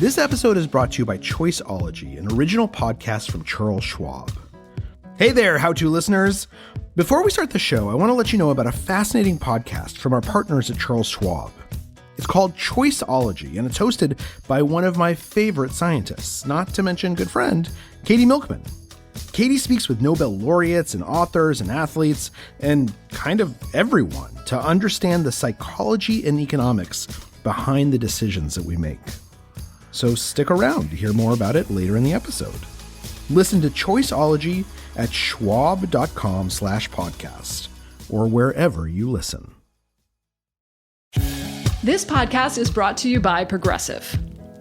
This episode is brought to you by Choiceology, an original podcast from Charles Schwab. Hey there, how-to listeners. Before we start the show, I want to let you know about a fascinating podcast from our partners at Charles Schwab. It's called Choiceology, and it's hosted by one of my favorite scientists, not to mention good friend, Katie Milkman. Katie speaks with Nobel laureates and authors and athletes and kind of everyone to understand the psychology and economics behind the decisions that we make. So stick around to hear more about it later in the episode. Listen to Choiceology at schwab.com/podcast or wherever you listen. This podcast is brought to you by Progressive.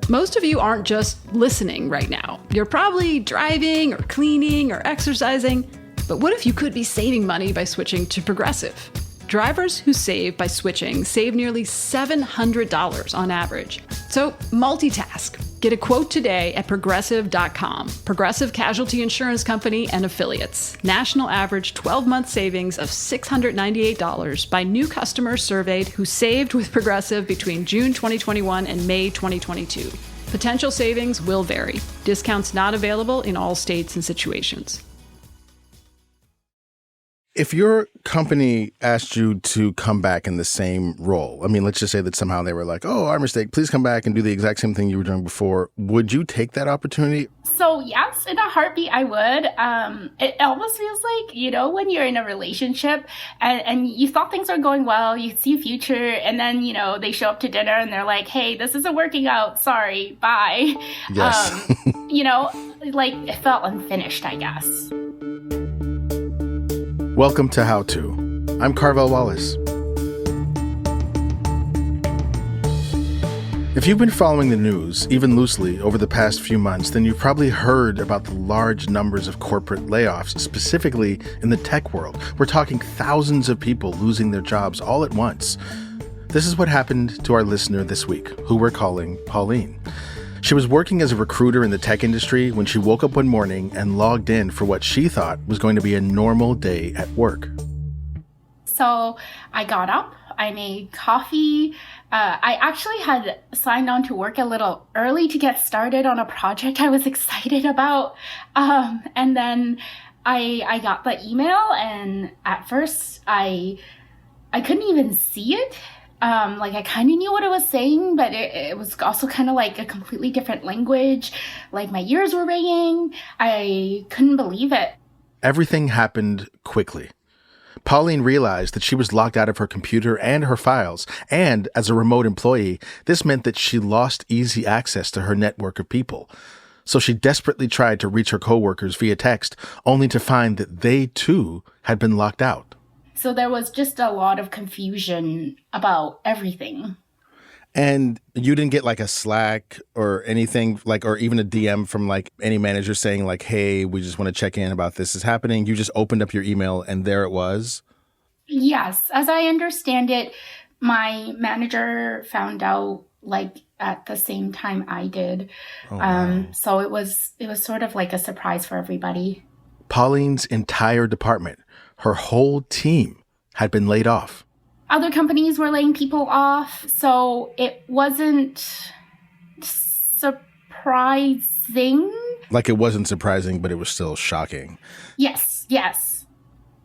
Most of you aren't just listening right now. You're probably driving or cleaning or exercising. But what if you could be saving money by switching to Progressive? Drivers who save by switching save nearly $700 on average. So multitask. Get a quote today at Progressive.com. Progressive Casualty Insurance Company and Affiliates. National average 12-month savings of $698 by new customers surveyed who saved with Progressive between June 2021 and May 2022. Potential savings will vary. Discounts not available in all states and situations. If your company asked you to come back in the same role, I mean, let's just say that somehow they were like, oh, our mistake, please come back and do the exact same thing you were doing before. Would you take that opportunity? So yes, in a heartbeat, I would. It almost feels like, when you're in a relationship and you thought things were going well, you see a future, and then, they show up to dinner and they're like, hey, this isn't working out. Sorry, bye. Yes. It felt unfinished, I guess. Welcome to How To. I'm Carvel Wallace. If you've been following the news, even loosely, over the past few months, then you've probably heard about the large numbers of corporate layoffs, specifically in the tech world. We're talking thousands of people losing their jobs all at once. This is what happened to our listener this week, who we're calling Pauline. She was working as a recruiter in the tech industry when she woke up one morning and logged in for what she thought was going to be a normal day at work. So I got up, I made coffee. I actually had signed on to work a little early to get started on a project I was excited about. And then I got the email, and at first I couldn't even see it. I kind of knew what it was saying, but it was also kind of like a completely different language. Like my ears were ringing. I couldn't believe it. Everything happened quickly. Pauline realized that she was locked out of her computer and her files, and as a remote employee, this meant that she lost easy access to her network of people. So she desperately tried to reach her coworkers via text, only to find that they too had been locked out. So there was just a lot of confusion about everything. And you didn't get like a Slack or anything or even a DM from any manager saying hey, we just want to check in about this is happening. You just opened up your email and there it was. Yes. As I understand it, my manager found out at the same time I did. Oh, wow. So it was sort of like a surprise for everybody. Pauline's entire department, her whole team, had been laid off. Other companies were laying people off, so it wasn't surprising. It wasn't surprising, but it was still shocking. Yes.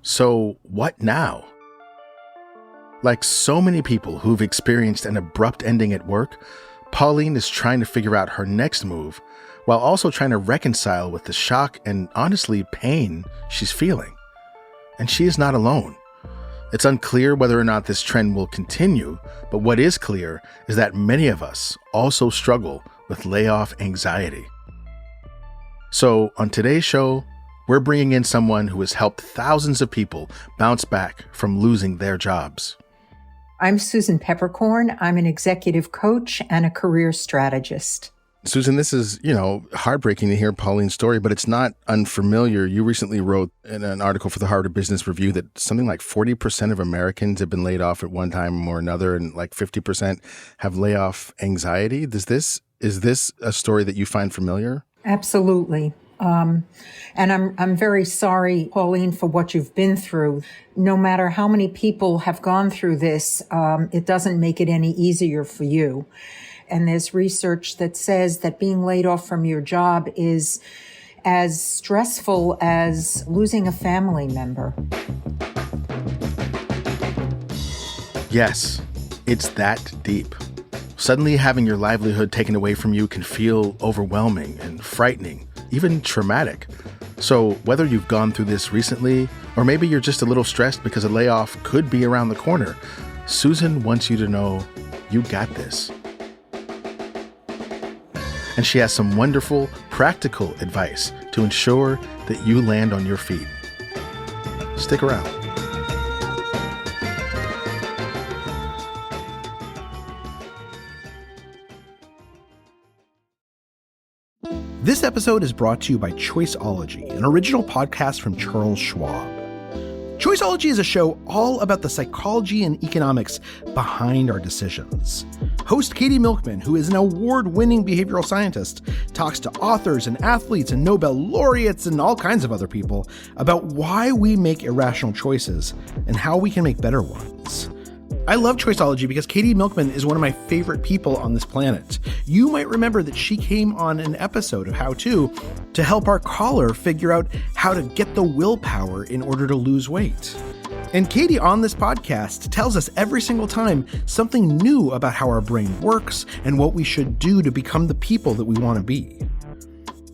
So what now? Like so many people who've experienced an abrupt ending at work, Pauline is trying to figure out her next move while also trying to reconcile with the shock and honestly pain she's feeling. And she is not alone. It's unclear whether or not this trend will continue, but what is clear is that many of us also struggle with layoff anxiety. So on today's show, we're bringing in someone who has helped thousands of people bounce back from losing their jobs. I'm Susan Peppercorn. I'm an executive coach and a career strategist. Susan, this is, heartbreaking to hear Pauline's story, but it's not unfamiliar. You recently wrote in an article for the Harvard Business Review that something like 40% of Americans have been laid off at one time or another, and 50% have layoff anxiety. Is this a story that you find familiar? Absolutely. And I'm very sorry, Pauline, for what you've been through. No matter how many people have gone through this, it doesn't make it any easier for you. And there's research that says that being laid off from your job is as stressful as losing a family member. Yes, it's that deep. Suddenly having your livelihood taken away from you can feel overwhelming and frightening, even traumatic. So whether you've gone through this recently, or maybe you're just a little stressed because a layoff could be around the corner, Susan wants you to know you got this. And she has some wonderful, practical advice to ensure that you land on your feet. Stick around. This episode is brought to you by Choiceology, an original podcast from Charles Schwab. Choiceology is a show all about the psychology and economics behind our decisions. Host Katie Milkman, who is an award-winning behavioral scientist, talks to authors and athletes and Nobel laureates and all kinds of other people about why we make irrational choices and how we can make better ones. I love Choiceology because Katie Milkman is one of my favorite people on this planet. You might remember that she came on an episode of How To help our caller figure out how to get the willpower in order to lose weight. And Katie on this podcast tells us every single time something new about how our brain works and what we should do to become the people that we want to be.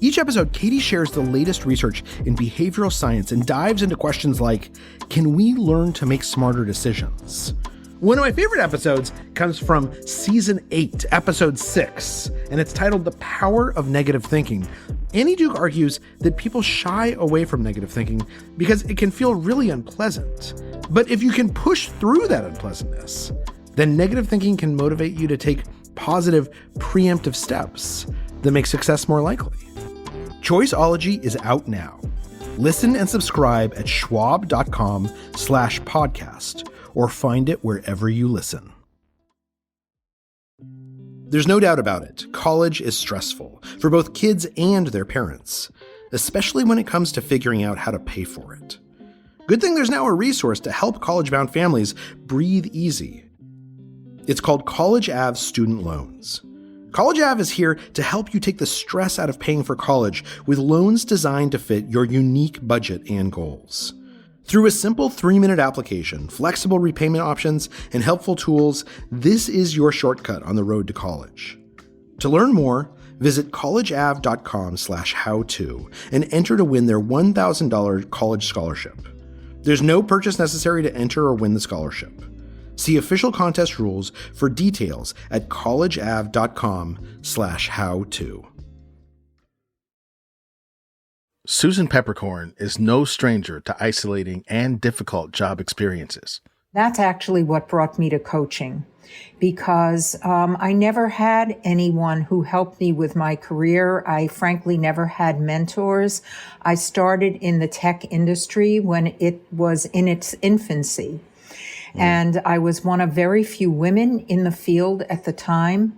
Each episode, Katie shares the latest research in behavioral science and dives into questions like, can we learn to make smarter decisions? One of my favorite episodes comes from season 8, episode 6, and it's titled The Power of Negative Thinking. Annie Duke argues that people shy away from negative thinking because it can feel really unpleasant. But if you can push through that unpleasantness, then negative thinking can motivate you to take positive, preemptive steps that make success more likely. Choiceology is out now. Listen and subscribe at schwab.com/podcast. or find it wherever you listen. There's no doubt about it. College is stressful for both kids and their parents, especially when it comes to figuring out how to pay for it. Good thing there's now a resource to help college-bound families breathe easy. It's called College Ave Student Loans. College Ave is here to help you take the stress out of paying for college with loans designed to fit your unique budget and goals. Through a simple 3-minute application, flexible repayment options, and helpful tools, this is your shortcut on the road to college. To learn more, visit collegeav.com/howto and enter to win their $1,000 college scholarship. There's no purchase necessary to enter or win the scholarship. See official contest rules for details at collegeav.com/howto. Susan Peppercorn is no stranger to isolating and difficult job experiences. That's actually what brought me to coaching, because I never had anyone who helped me with my career. I frankly never had mentors. I started in the tech industry when it was in its infancy. And I was one of very few women in the field at the time.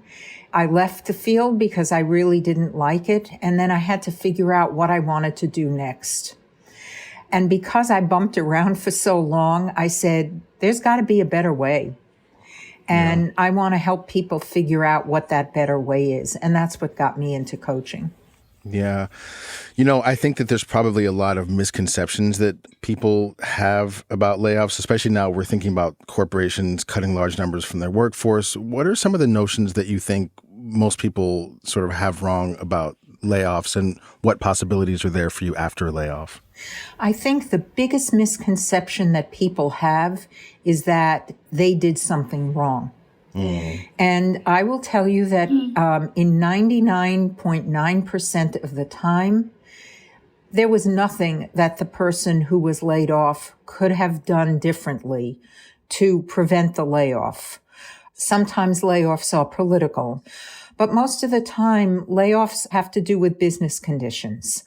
I left the field because I really didn't like it, and then I had to figure out what I wanted to do next. And because I bumped around for so long, I said, there's got to be a better way. And I want to help people figure out what that better way is. And that's what got me into coaching. Yeah. You know, I think that there's probably a lot of misconceptions that people have about layoffs, especially now we're thinking about corporations cutting large numbers from their workforce. What are some of the notions that you think most people sort of have wrong about layoffs, and what possibilities are there for you after a layoff? I think the biggest misconception that people have is that they did something wrong. And I will tell you that in 99.9% of the time, there was nothing that the person who was laid off could have done differently to prevent the layoff. Sometimes layoffs are political, but most of the time layoffs have to do with business conditions.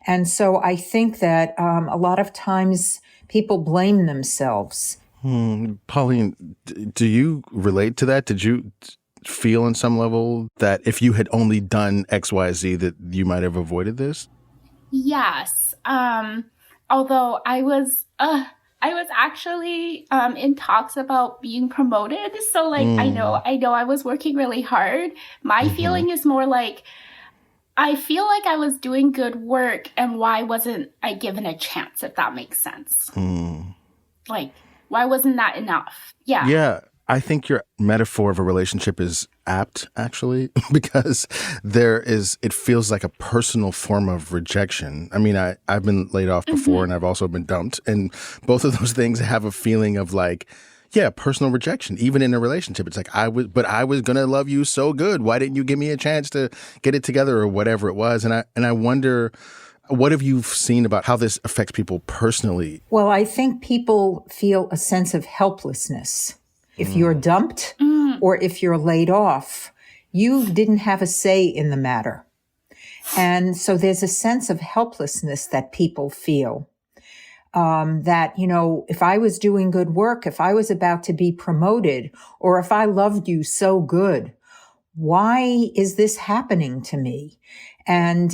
And so I think that a lot of times people blame themselves. Pauline, do you relate to that? Did you feel on some level that if you had only done X, Y, Z, that you might have avoided this? Yes. Although I was I was actually in talks about being promoted. So like, I know I was working really hard. My feeling is more like, I feel like I was doing good work, and why wasn't I given a chance, if that makes sense? Like, why wasn't that enough? Yeah. Yeah. I think your metaphor of a relationship is apt, actually, because it feels like a personal form of rejection. I mean, I've been laid off before and I've also been dumped. And both of those things have a feeling of like, yeah, personal rejection, even in a relationship. It's like, I was going to love you so good. Why didn't you give me a chance to get it together or whatever it was? And I wonder, what have you seen about how this affects people personally? Well, I think people feel a sense of helplessness. If you're dumped or if you're laid off, you didn't have a say in the matter. And so there's a sense of helplessness that people feel. That, if I was doing good work, if I was about to be promoted, or if I loved you so good, why is this happening to me? And,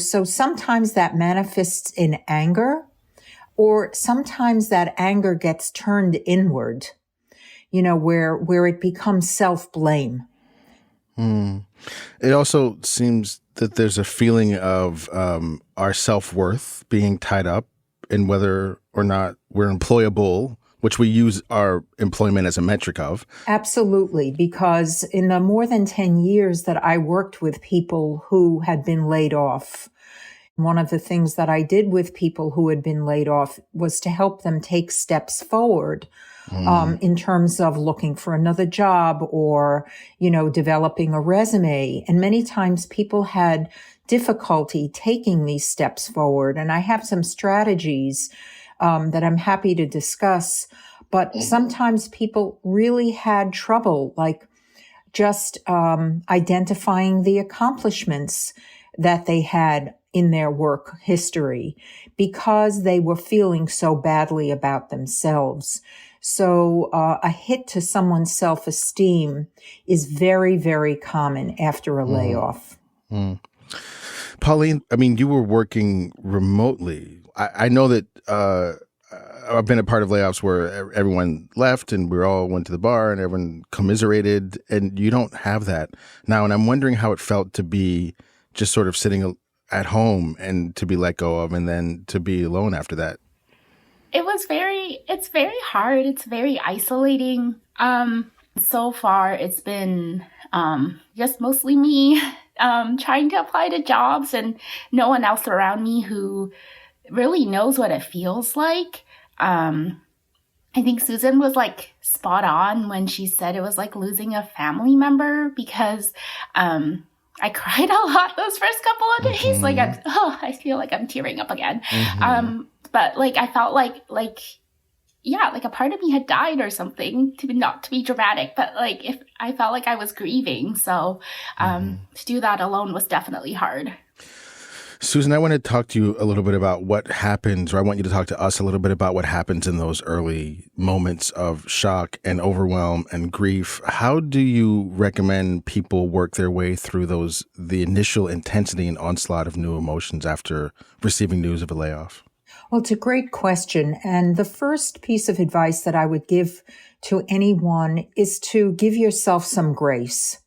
so sometimes that manifests in anger, or sometimes that anger gets turned inward, where it becomes self-blame. It also seems that there's a feeling of our self-worth being tied up in whether or not we're employable, which we use our employment as a metric of. Absolutely, because in the more than 10 years that I worked with people who had been laid off, one of the things that I did with people who had been laid off was to help them take steps forward in terms of looking for another job or, developing a resume. And many times people had difficulty taking these steps forward. And I have some strategies that I'm happy to discuss. But sometimes people really had trouble, like just identifying the accomplishments that they had in their work history because they were feeling so badly about themselves. So a hit to someone's self-esteem is very, very common after a layoff. Pauline, I mean, you were working remotely. I know that I've been a part of layoffs where everyone left and we all went to the bar and everyone commiserated, and you don't have that now. And I'm wondering how it felt to be just sort of sitting at home and to be let go of and then to be alone after that. It's very hard. It's very isolating. So far it's been just mostly me trying to apply to jobs and no one else around me who really knows what it feels like. I think Susan was like spot on when she said it was like losing a family member, because I cried a lot those first couple of days. Like I feel like I'm tearing up again. But like I felt like a part of me had died or something, not to be dramatic, but like if I felt like I was grieving. So to do that alone was definitely hard. Susan, I want to talk to you a little bit about what happens, or I want you to talk to us a little bit about what happens in those early moments of shock and overwhelm and grief. How do you recommend people work their way through the initial intensity and onslaught of new emotions after receiving news of a layoff? Well, it's a great question. And the first piece of advice that I would give to anyone is to give yourself some grace.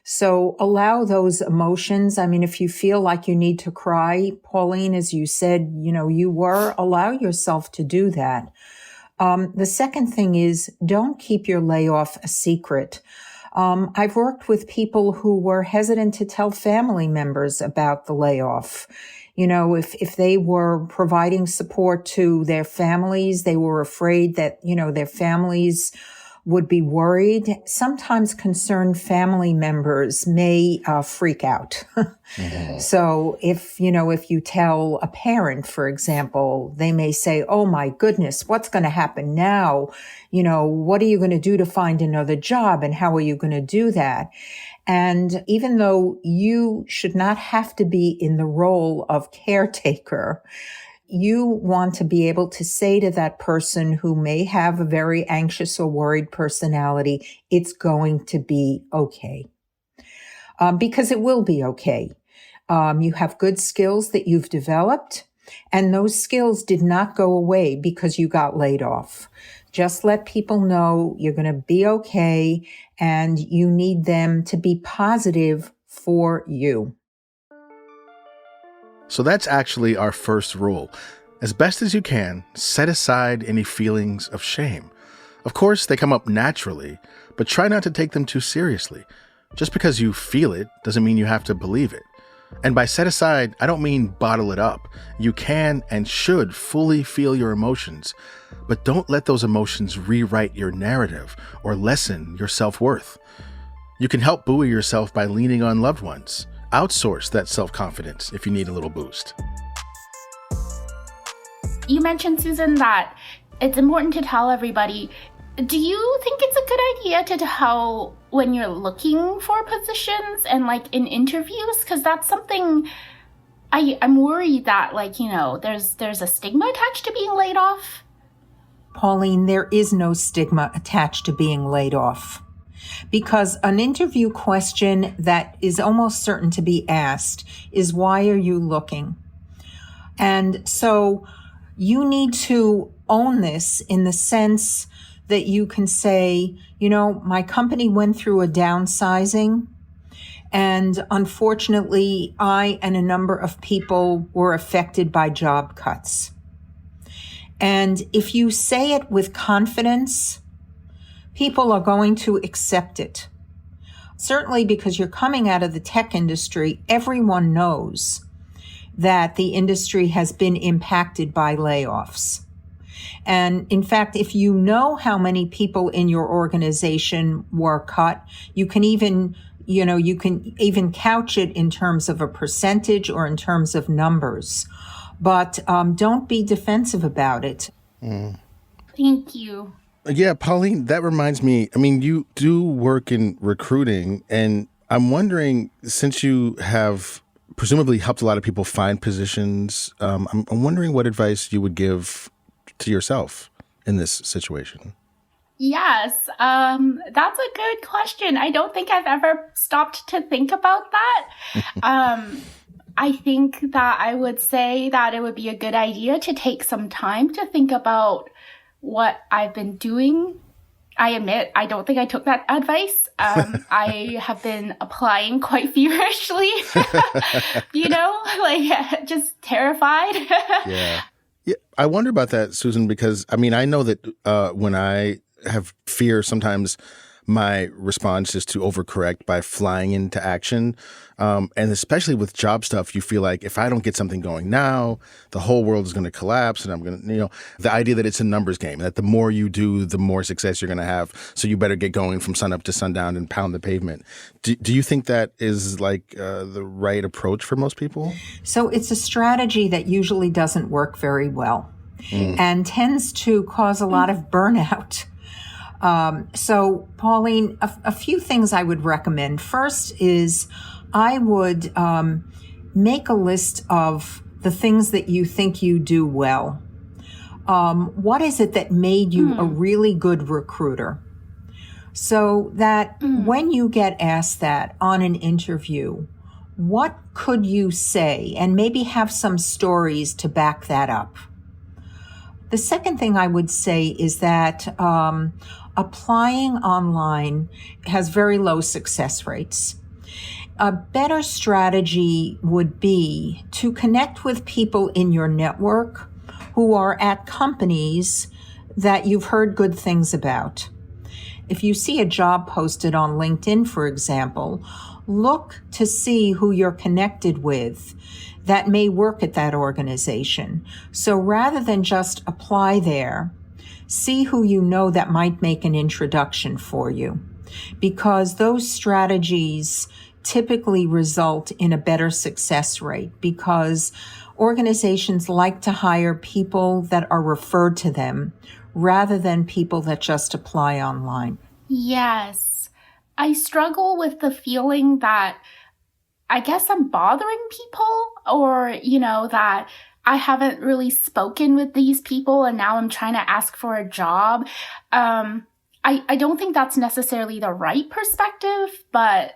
So allow those emotions. I mean, if you feel like you need to cry, Pauline, as you said, allow yourself to do that. The second thing is don't keep your layoff a secret. I've worked with people who were hesitant to tell family members about the layoff. If they were providing support to their families, they were afraid that, their families would be worried. Sometimes concerned family members may freak out. So if you tell a parent, for example, they may say, oh my goodness, what's going to happen now? What are you going to do to find another job? And how are you going to do that? And even though you should not have to be in the role of caretaker, you want to be able to say to that person who may have a very anxious or worried personality, it's going to be okay. Because it will be okay. You have good skills that you've developed. And those skills did not go away because you got laid off. Just let people know you're going to be okay and you need them to be positive for you. So that's actually our first rule. As best as you can, set aside any feelings of shame. Of course, they come up naturally, but try not to take them too seriously. Just because you feel it doesn't mean you have to believe it. And by set aside, I don't mean bottle it up. You can and should fully feel your emotions, but don't let those emotions rewrite your narrative or lessen your self-worth. You can help buoy yourself by leaning on loved ones. Outsource that self-confidence if you need a little boost. You mentioned, Susan, that it's important to tell everybody. Do you think it's a good idea to tell when you're looking for positions and like in interviews? Because that's something I'm worried that there's a stigma attached to being laid off. Pauline, there is no stigma attached to being laid off. Because an interview question that is almost certain to be asked is, why are you looking? And so you need to own this in the sense that you can say, my company went through a downsizing, and unfortunately, I and a number of people were affected by job cuts. And if you say it with confidence, people are going to accept it. Certainly because you're coming out of the tech industry, everyone knows that the industry has been impacted by layoffs. And in fact, if you know how many people in your organization were cut, you can even couch it in terms of a percentage or in terms of numbers. But don't be defensive about it. Thank you. Yeah, Pauline, that reminds me, you do work in recruiting, and I'm wondering, since you have presumably helped a lot of people find positions, I'm wondering what advice you would give to yourself in this situation. Yes, that's a good question. I don't think I've ever stopped to think about that. I think that I would say that it would be a good idea to take some time to think about what I've been doing. I admit, I don't think I took that advice. I have been applying quite feverishly, just terrified. Yeah. I wonder about that, Susan, because I know that when I have fear, sometimes my response is to overcorrect by flying into action. And especially with job stuff, you feel like if I don't get something going now, the whole world is going to collapse. And I'm going to, the idea that it's a numbers game, that the more you do, the more success you're going to have. So you better get going from sun up to sundown and pound the pavement. Do you think that is the right approach for most people? So it's a strategy that usually doesn't work very well and tends to cause a lot of burnout. So, Pauline, a few things I would recommend. First is I would make a list of the things that you think you do well. What is it that made you a really good recruiter? So that when you get asked that on an interview, what could you say? And maybe have some stories to back that up. The second thing I would say is that applying online has very low success rates. A better strategy would be to connect with people in your network who are at companies that you've heard good things about. If you see a job posted on LinkedIn, for example, look to see who you're connected with that may work at that organization. So rather than just apply there, see who you know that might make an introduction for you, because those strategies typically result in a better success rate, because organizations like to hire people that are referred to them rather than people that just apply online. Yes. I struggle with the feeling that I guess I'm bothering people, or, that I haven't really spoken with these people and now I'm trying to ask for a job. I don't think that's necessarily the right perspective, but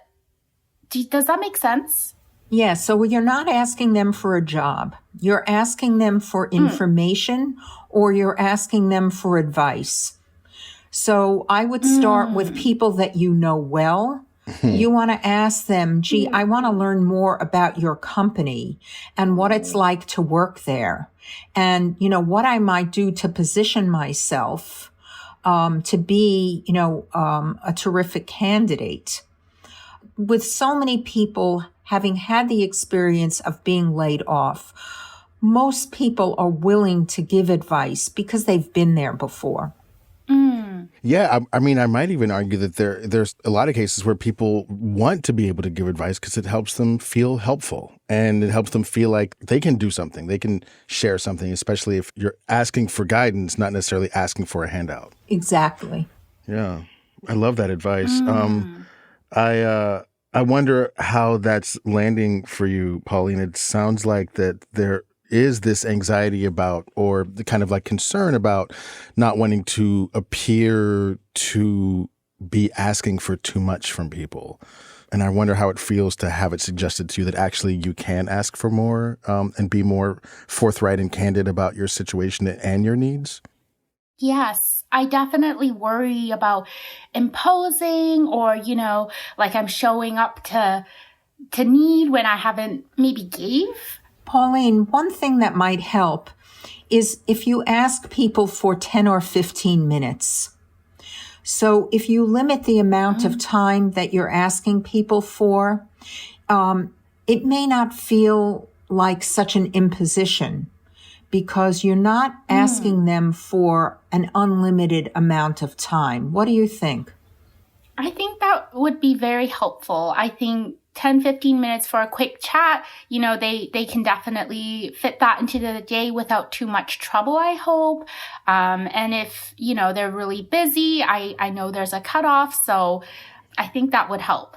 does that make sense? Yeah, so you're not asking them for a job. You're asking them for information or you're asking them for advice. So I would start with people that you know well. You want to ask them, gee, I want to learn more about your company and what it's like to work there. And, what I might do to position myself to be, a terrific candidate. With so many people having had the experience of being laid off, most people are willing to give advice because they've been there before. Yeah, I mean, I might even argue that there's a lot of cases where people want to be able to give advice because it helps them feel helpful and it helps them feel like they can do something, they can share something, especially if you're asking for guidance, not necessarily asking for a handout. Exactly. Yeah, I love that advice. I wonder how that's landing for you, Pauline. It sounds like that there is this anxiety about, or the kind of like concern about not wanting to appear to be asking for too much from people. And I wonder how it feels to have it suggested to you that actually you can ask for more and be more forthright and candid about your situation and your needs. Yes, I definitely worry about imposing or, like I'm showing up to need when I haven't maybe gave. Pauline, one thing that might help is if you ask people for 10 or 15 minutes. So if you limit the amount of time that you're asking people for, it may not feel like such an imposition because you're not asking them for an unlimited amount of time. What do you think? I think that would be very helpful. I think 10, 15 minutes for a quick chat, they can definitely fit that into the day without too much trouble, I hope. And if, they're really busy, I know there's a cutoff, so I think that would help.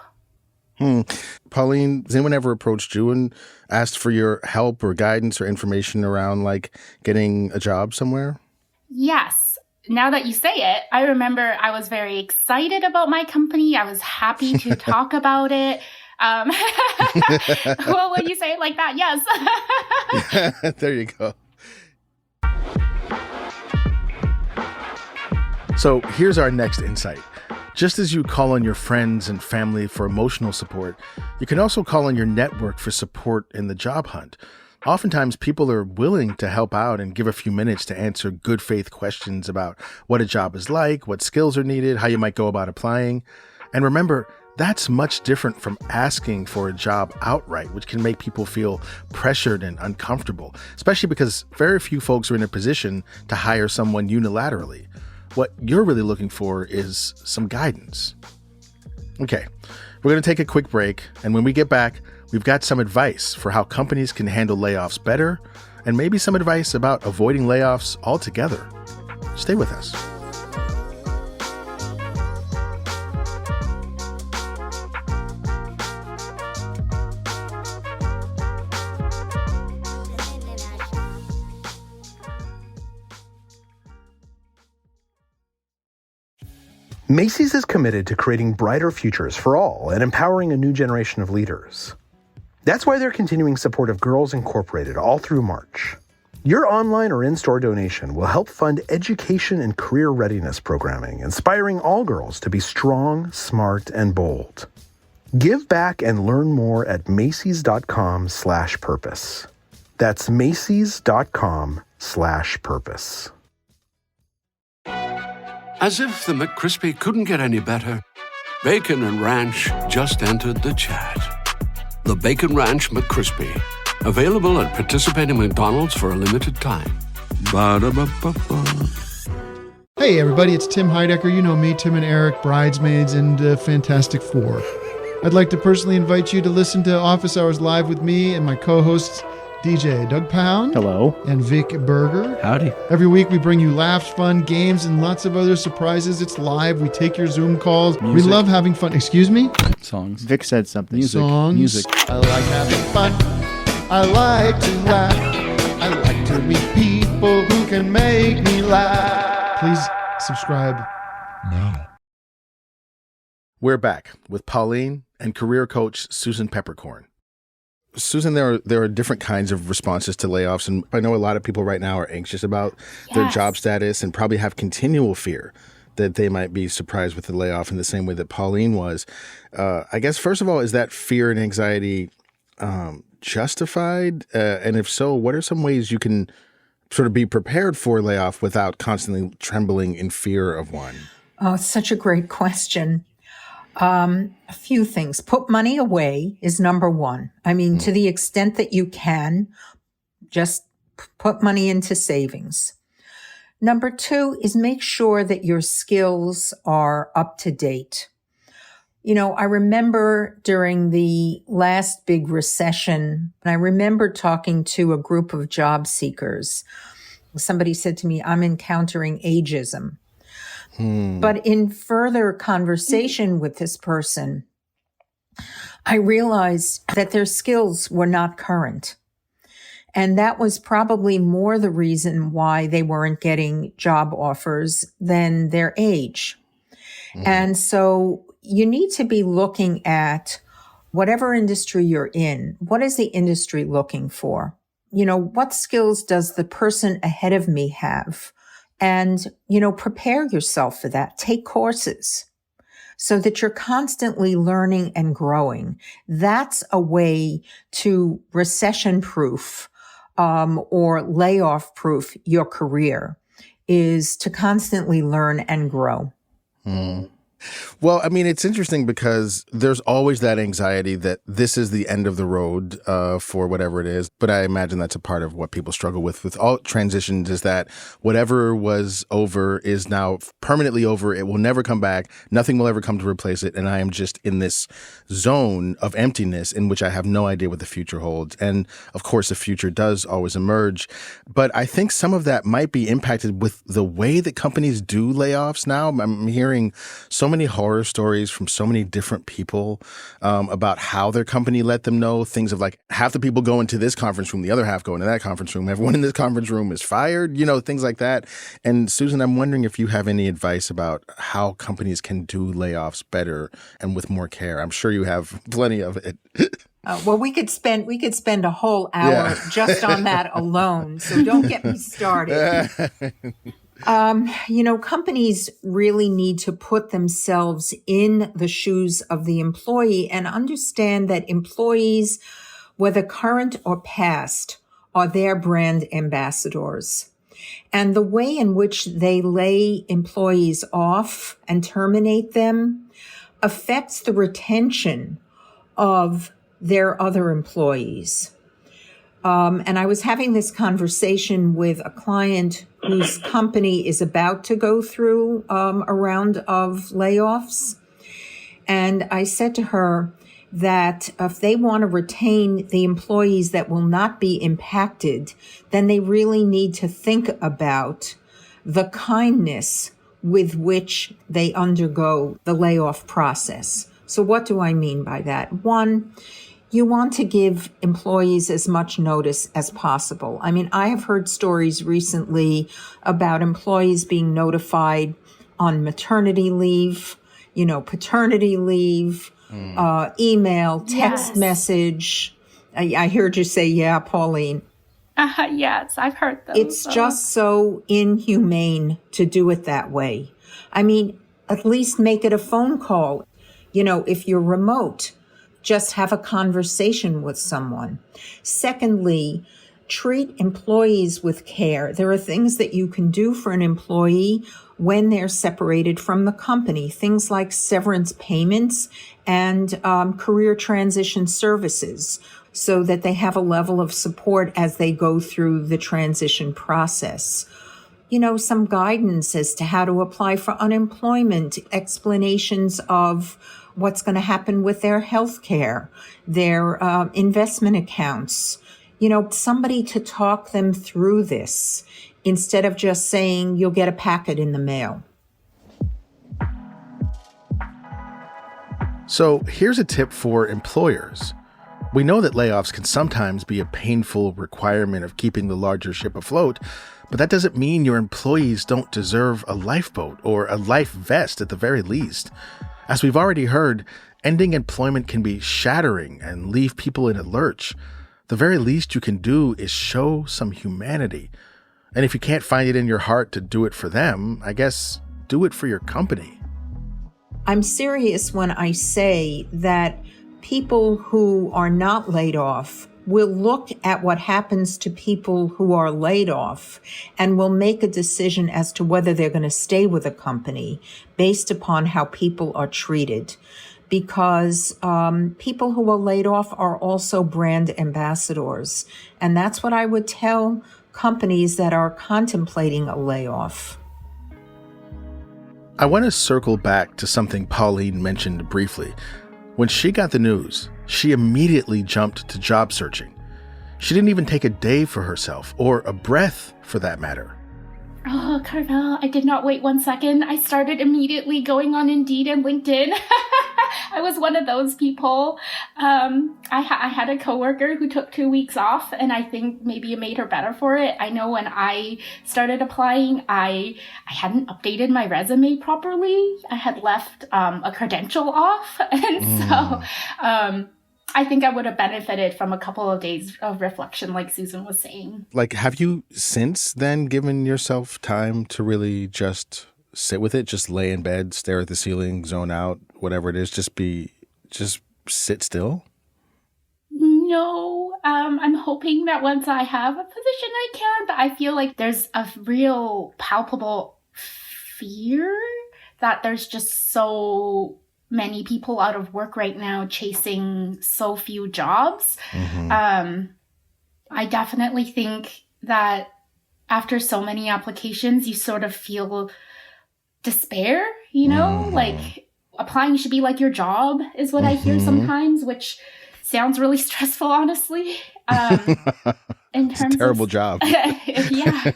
Pauline, has anyone ever approached you and asked for your help or guidance or information around like getting a job somewhere? Yes. Now that you say it, I remember I was very excited about my company. I was happy to talk about it. Well, when you say it like that, yes. There you go. So here's our next insight. Just as you call on your friends and family for emotional support, you can also call on your network for support in the job hunt. Oftentimes, people are willing to help out and give a few minutes to answer good faith questions about what a job is like, what skills are needed, how you might go about applying. And remember, that's much different from asking for a job outright, which can make people feel pressured and uncomfortable, especially because very few folks are in a position to hire someone unilaterally. What you're really looking for is some guidance. Okay, we're going to take a quick break, and when we get back, we've got some advice for how companies can handle layoffs better, and maybe some advice about avoiding layoffs altogether. Stay with us. Macy's is committed to creating brighter futures for all and empowering a new generation of leaders. That's why they're continuing support of Girls Incorporated all through March. Your online or in-store donation will help fund education and career readiness programming, inspiring all girls to be strong, smart, and bold. Give back and learn more at Macys.com/purpose. That's Macys.com/purpose. As if the McCrispy couldn't get any better, Bacon and Ranch just entered the chat. The Bacon Ranch McCrispy, available at participating McDonald's for a limited time. Ba-da-ba-ba-ba. Hey everybody, it's Tim Heidecker. You know me, Tim and Eric, Bridesmaids, and Fantastic Four. I'd like to personally invite you to listen to Office Hours Live with me and my co-hosts, DJ Doug Pound. Hello. And Vic Berger. Howdy. Every week we bring you laughs, fun, games, and lots of other surprises. It's live. We take your Zoom calls. Music. We love having fun. Excuse me? Songs. Vic said something. Music. Songs. Music. I like having fun. I like to laugh. I like to meet people who can make me laugh. Please subscribe now. We're back with Pauline and career coach Susan Peppercorn. Susan, there are different kinds of responses to layoffs, and I know a lot of people right now are anxious about their job status and probably have continual fear that they might be surprised with the layoff in the same way that Pauline was. I guess, first of all, is that fear and anxiety justified? And if so, what are some ways you can sort of be prepared for layoff without constantly trembling in fear of one? Oh, it's such a great question. A few things. Put money away is number one. I mean, to the extent that you can, just put money into savings. Number two is make sure that your skills are up to date. You know, I remember during the last big recession, I remember talking to a group of job seekers. Somebody said to me, I'm encountering ageism. But in further conversation with this person, I realized that their skills were not current. And that was probably more the reason why they weren't getting job offers than their age. And so you need to be looking at whatever industry you're in. What is the industry looking for? You know, what skills does the person ahead of me have? And, you know, prepare yourself for that. Take courses so that you're constantly learning and growing. That's a way to recession-proof or layoff-proof your career, is to constantly learn and grow. Well, I mean, it's interesting because there's always that anxiety that this is the end of the road for whatever it is. But I imagine that's a part of what people struggle with all transitions, is that whatever was over is now permanently over. It will never come back. Nothing will ever come to replace it. And I am just in this zone of emptiness in which I have no idea what the future holds. And of course, the future does always emerge. But I think some of that might be impacted with the way that companies do layoffs now. I'm hearing so many horror stories from so many different people about how their company let them know things of like half the people go into this conference room, the other half go into that conference room. Everyone in this conference room is fired, you know, things like that. And Susan, I'm wondering if you have any advice about how companies can do layoffs better and with more care. I'm sure you have plenty of it. Well, we could spend a whole hour just on that alone. So don't get me started. You know, companies really need to put themselves in the shoes of the employee and understand that employees, whether current or past, are their brand ambassadors. And the way in which they lay employees off and terminate them affects the retention of their other employees. And I was having this conversation with a client whose company is about to go through a round of layoffs. And I said to her that if they want to retain the employees that will not be impacted, then they really need to think about the kindness with which they undergo the layoff process. So what do I mean by that? One, you want to give employees as much notice as possible. I mean, I have heard stories recently about employees being notified on maternity leave, you know, paternity leave, email, text message. I heard you say, yeah, Pauline. Yes, I've heard those. It's just so inhumane to do it that way. I mean, at least make it a phone call. You know, if you're remote, just have a conversation with someone. Secondly, treat employees with care. There are things that you can do for an employee when they're separated from the company, things like severance payments and career transition services, so that they have a level of support as they go through the transition process. You know, some guidance as to how to apply for unemployment, explanations of what's going to happen with their health care, their investment accounts, you know, somebody to talk them through this instead of just saying you'll get a packet in the mail. So here's a tip for employers. We know that layoffs can sometimes be a painful requirement of keeping the larger ship afloat, but that doesn't mean your employees don't deserve a lifeboat or a life vest at the very least. As we've already heard, Ending employment can be shattering and leave people in a lurch. The very least you can do is show some humanity. And if you can't find it in your heart to do it for them, I guess do it for your company. I'm serious when I say that people who are not laid off will look at what happens to people who are laid off and will make a decision as to whether they're going to stay with a company based upon how people are treated. Because people who are laid off are also brand ambassadors. And that's what I would tell companies that are contemplating a layoff. I want to circle back to something Pauline mentioned briefly. When she got the news, she immediately jumped to job searching. She didn't even take a day for herself, or a breath for that matter. Oh, Carvel, I did not wait 1 second. I started immediately going on Indeed and LinkedIn. I was one of those people. I had a coworker who took 2 weeks off, and I think maybe it made her better for it. I know when I started applying, I hadn't updated my resume properly. I had left a credential off, and so I think I would have benefited from a couple of days of reflection, like Susan was saying. Like, have you since then given yourself time to really just sit with it, just lay in bed, stare at the ceiling, zone out, whatever it is, just sit still? No, I'm hoping that once I have a position I can, but I feel like there's a real palpable fear that there's just so many people out of work right now chasing so few jobs. I definitely think that after so many applications, you sort of feel despair, you know? Like, applying should be like your job is what I hear sometimes, which sounds really stressful, honestly. In terms it's a terrible job. Yeah.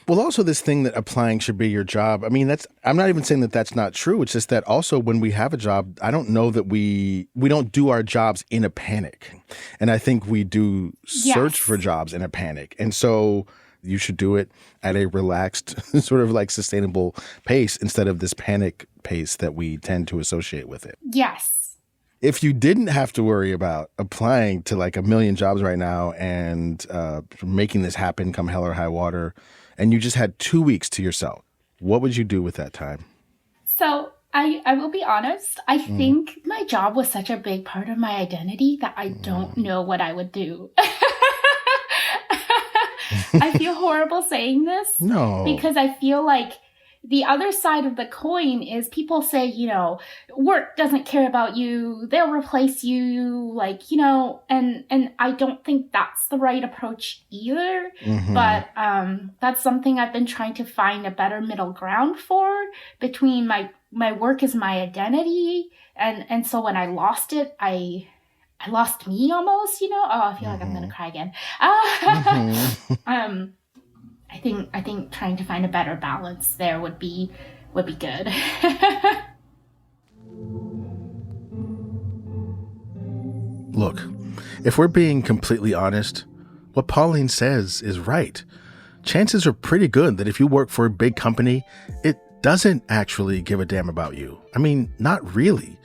Well, also this thing that applying should be your job. I mean, I'm not even saying that that's not true. It's just that also when we have a job, I don't know that we don't do our jobs in a panic. And I think we do search for jobs in a panic. And so you should do it at a relaxed, sort of like sustainable pace instead of this panic pace that we tend to associate with it. Yes. If you didn't have to worry about applying to like 1 million jobs right now and making this happen come hell or high water, and you just had 2 weeks to yourself, what would you do with that time? So I will be honest. I think my job was such a big part of my identity that I don't know what I would do. I feel horrible saying this. No. Because I feel like the other side of the coin is people say, you know, work doesn't care about you. They'll replace you, like, you know, and I don't think that's the right approach either. But that's something I've been trying to find a better middle ground for between my work is my identity. And so when I lost it, I lost me almost, you know. Oh, I feel like I'm going to cry again. I think trying to find a better balance there would be good. Look, if we're being completely honest, what Pauline says is right. Chances are pretty good that if you work for a big company, it doesn't actually give a damn about you. I mean, not really.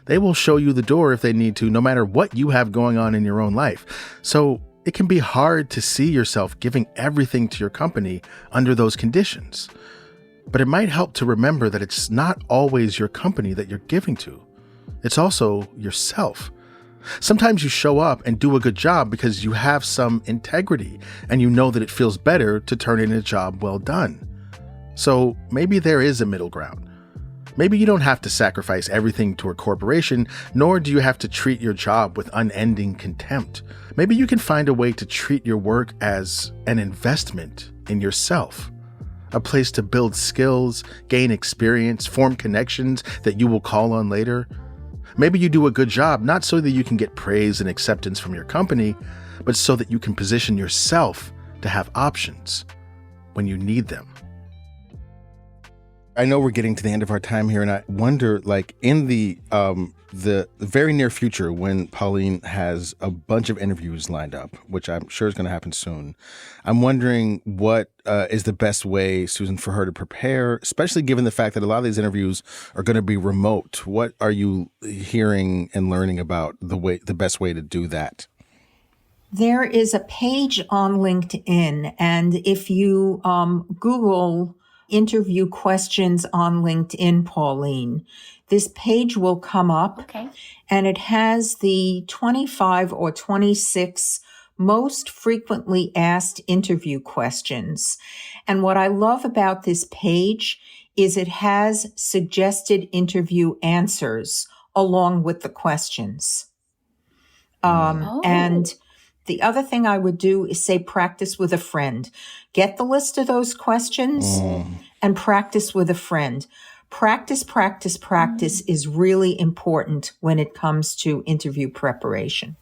They will show you the door if they need to, no matter what you have going on in your own life. So it can be hard to see yourself giving everything to your company under those conditions. But it might help to remember that it's not always your company that you're giving to. It's also yourself. Sometimes you show up and do a good job because you have some integrity and you know that it feels better to turn in a job well done. So maybe there is a middle ground. Maybe you don't have to sacrifice everything to a corporation, nor do you have to treat your job with unending contempt. Maybe you can find a way to treat your work as an investment in yourself, a place to build skills, gain experience, form connections that you will call on later. Maybe you do a good job, not so that you can get praise and acceptance from your company, but so that you can position yourself to have options when you need them. I know we're getting to the end of our time here, and I wonder, like, in the the very near future, when Pauline has a bunch of interviews lined up, which I'm sure is going to happen soon, I'm wondering what is the best way, Susan, for her to prepare, especially given the fact that a lot of these interviews are going to be remote. What are you hearing and learning about the best way to do that? There is a page on LinkedIn, and if you Google interview questions on LinkedIn, Pauline, this page will come up. Okay. And it has the 25 or 26 most frequently asked interview questions. And what I love about this page is it has suggested interview answers along with the questions. And the other thing I would do is say practice with a friend. Get the list of those questions and practice with a friend. Practice is really important when it comes to interview preparation.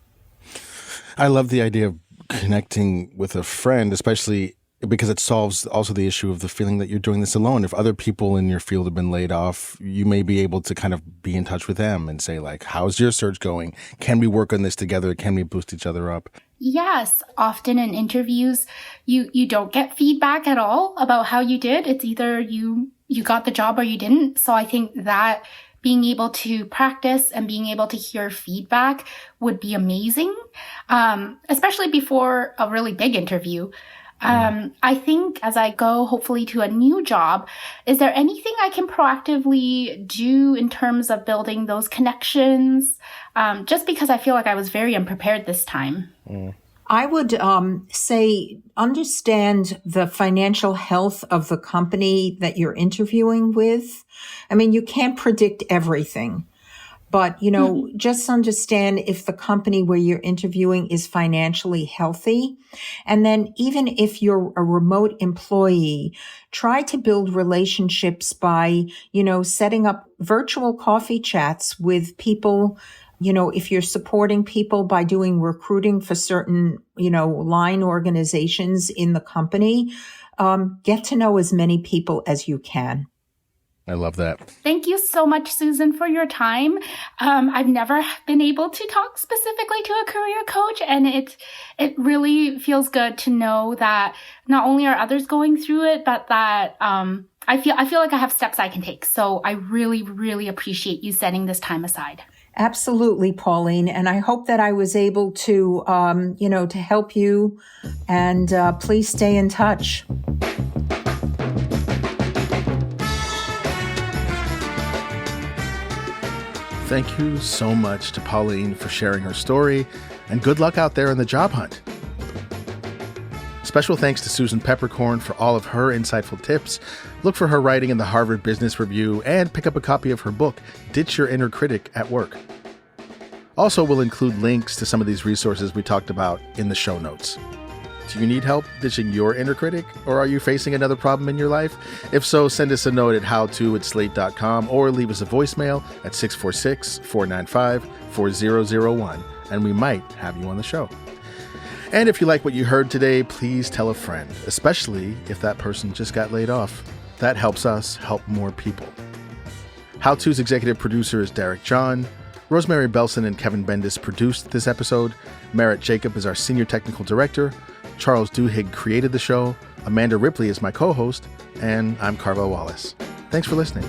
I love the idea of connecting with a friend, especially because it solves also the issue of the feeling that you're doing this alone. If other people in your field have been laid off, you may be able to kind of be in touch with them and say, like, how's your search going? Can we work on this together? Can we boost each other up? Yes, often in interviews, you don't get feedback at all about how you did. It's either you got the job or you didn't. So I think that being able to practice and being able to hear feedback would be amazing, especially before a really big interview. I think as I go hopefully to a new job, is there anything I can proactively do in terms of building those connections? Just because I feel like I was very unprepared this time. I would say understand the financial health of the company that you're interviewing with. I mean, you can't predict everything. But, just understand if the company where you're interviewing is financially healthy. And then even if you're a remote employee, try to build relationships by, setting up virtual coffee chats with people. If you're supporting people by doing recruiting for certain, line organizations in the company, get to know as many people as you can. I love that. Thank you so much, Susan, for your time. I've never been able to talk specifically to a career coach, and it really feels good to know that not only are others going through it, but that I feel like I have steps I can take. So I really, really appreciate you setting this time aside. Absolutely, Pauline. And I hope that I was able to, to help you. And please stay in touch. Thank you so much to Pauline for sharing her story, and good luck out there in the job hunt. Special thanks to Susan Peppercorn for all of her insightful tips. Look for her writing in the Harvard Business Review and pick up a copy of her book, Ditch Your Inner Critic at Work. Also, we'll include links to some of these resources we talked about in the show notes. Do you need help ditching your inner critic, or are you facing another problem in your life? If so, send us a note at howto@slate.com or leave us a voicemail at 646-495-4001, and we might have you on the show. And if you like what you heard today, please tell a friend, especially if that person just got laid off. That helps us help more people. How To's executive producer is Derek John. Rosemary Belson and Kevin Bendis produced this episode. Merritt Jacob is our senior technical director. Charles Duhigg created the show. Amanda Ripley is my co-host. And I'm Carvel Wallace. Thanks for listening.